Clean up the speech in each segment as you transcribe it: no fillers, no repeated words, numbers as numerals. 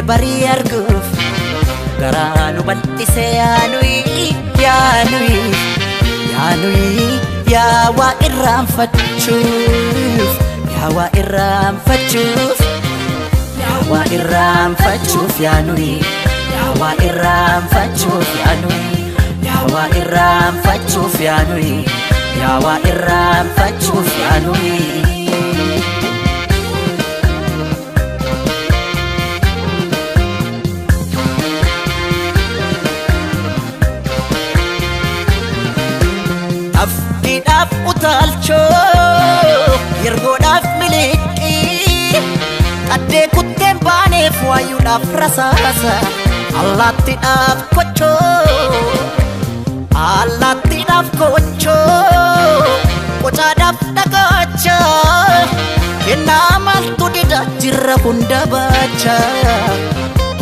Bari arguf garanu bal'ise yaanui yaa waa irraanfachuuf yaa waa irraanfachuuf yaa waa irraanfachuuf yaanui yaa waa irraanfachuuf yaanui yaa waa irraanfachuuf yaanui yaa waa irraanfachuuf yaanui Afkiidhaaf utaalchoo yergoodhaaf miliqii qaddee kutteen baaneef waayuudhaaf rasaasa allaattiidhaaf kochoo qocaadhaaf dhagacha kennaa maaltu dida jirra hunda baacha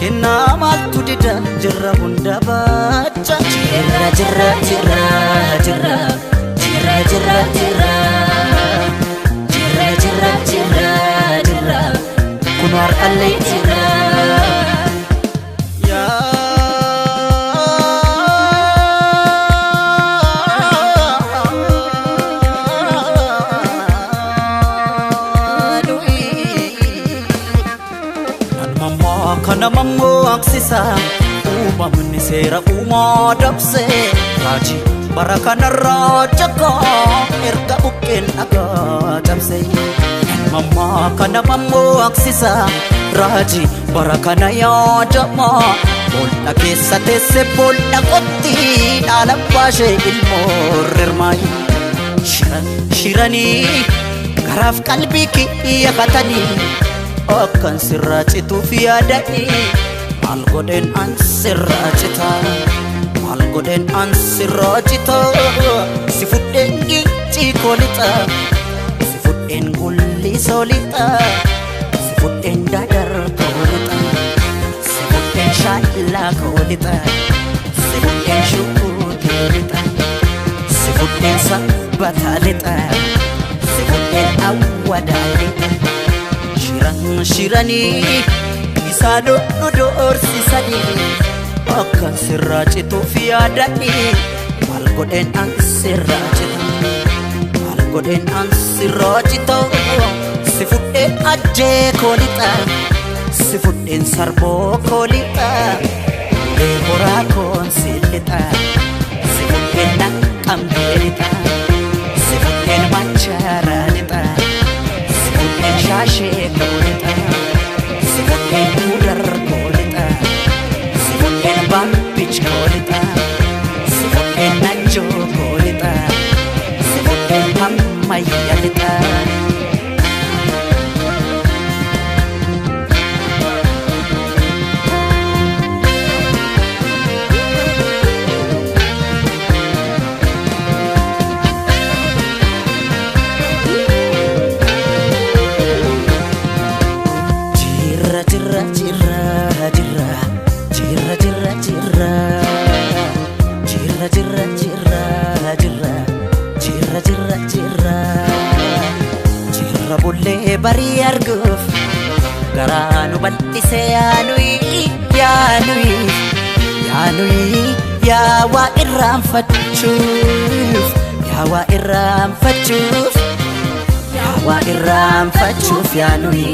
kennaa maaltu dida jirra hunda baacha jirra jirra jirra jirra jirra jirra jirra jirra jirra jirra jirra kunwar allee jirra kana mammo aksisa uumamni seera uumaa dabse raajii bara kanarraa jakka erga buqqeen dhagaa dabse mamma kana mammo aksisa raajii bara kana yaadama boolda keessa teesse boolda qotti dhaala baashee ilmoo rirmaayi shiranii garaaf qalbii kiyyakatanii akkan sirraa cituuf yaadanii maal godheen an sirraa citaa maal godheen an sirraa citaa si fudheen gincii koolixa si fudheen gulli soolixa si fudheen dadar koolixa si fudheen shaallaa koolixa si fudheen shukuuteelixa si fudheen sabbataalita si fudheen awwadaalixa shiranii isaa dhodhu doorsisanii akkan sirraa cituuf yaadanii maal godheen an sirraa cita maal godheen an sirraa cita si fudheen ajjee koolixa si fudheen sarboo koolixa ulee horaa koon siilixa si fudheen naqqambeelixa si fudheen machaaraalixa shaashee koolixa si fudheen udar koolixa si fudheen baambich koolixa si fudheen najjoo koolixa si fudheen hammayyalixa Bulle bari arguf garanu bal'ise yaanui yaa waa irraanfachuuf yaa waa irraanfachuuf yaa waa irraanfachuuf yaanui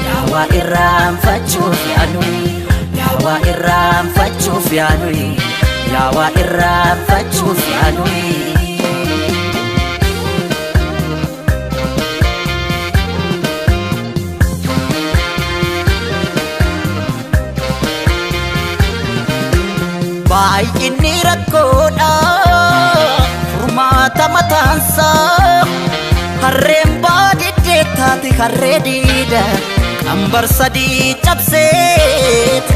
yaa waa irraanfachuuf yaanui yaa waa irraanfachuuf yaanui yaa waa irraanfachuuf yaanui baay'inni rakkoodha furmaata mataansa harreen baadiddee taate harree diida qambar sadii cabseet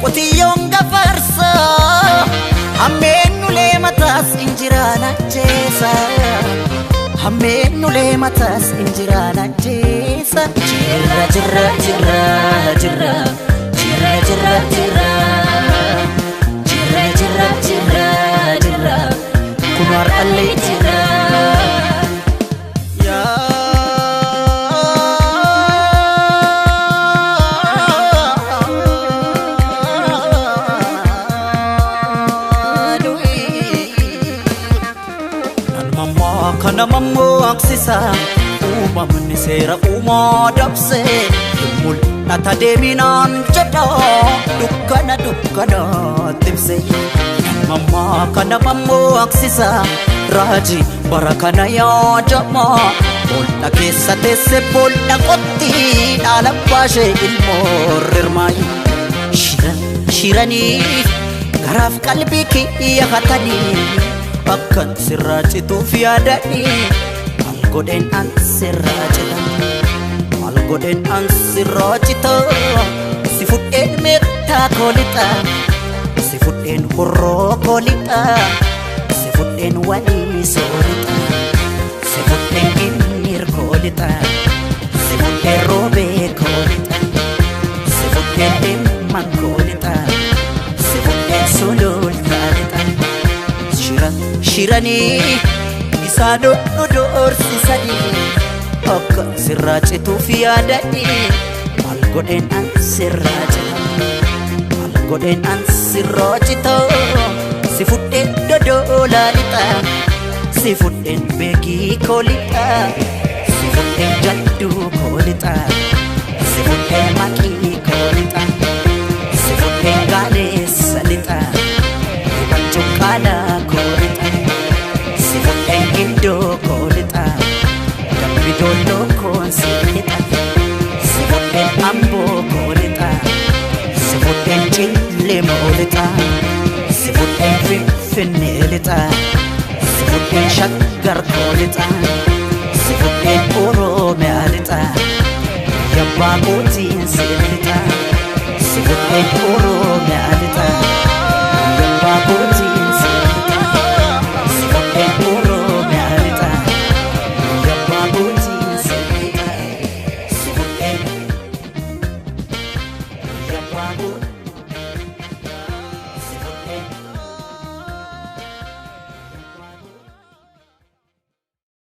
qotiyyoon gafarsa hammeennulee mataas injiraan ajjeesa hammeennulee mataas injiraan ajjeesa jirra jirra jirra jirra jirra jirra jirra jirra jirra jirra jirra kunwar allee jirra kana mammoo aksisa uumamni seera uumaa dabse mul'ata deeminaan jedha dukkana tibse mammaa kana mammoo aksisa raajii bara kana yaadama boolda keessa teesse boolda qotti dhaala baashee ilmoo rirmaayi shiranii garaaf qalbii kiyya hatanii bakkan sirraa cituuf yaadanii maal godheen an sirraa cita si fudheen meettaa koolixa si fudheen horroo koolixa si fudheen walii soolixa si fudheen ginnir koolixa si fudheen roobee koolixa si fudheen dhimman koolixa si fudheen sulultaa lixa shiranii isaa doorsisanii akka sirraa cituuf yaadanii maal godheen an sirraa cita si fudheen dodolaa lixa si fudheen beekii koolixa si fudheen jadduu koolixa si fudheen maqii koolixa si fudheen gaaleessa lixa cuqqaalaa koolixa si fudheen gindoo koolixa dambidolloo koonsi lixa si fudheen amboo koolixa si fudheen cillemoo lixa si fudheen finfinnee lixa si fudheen shaggar koolixa si fudheen oromiyaa lixa yabbaa kootiin si lixa si fudheen oromiyaa lixa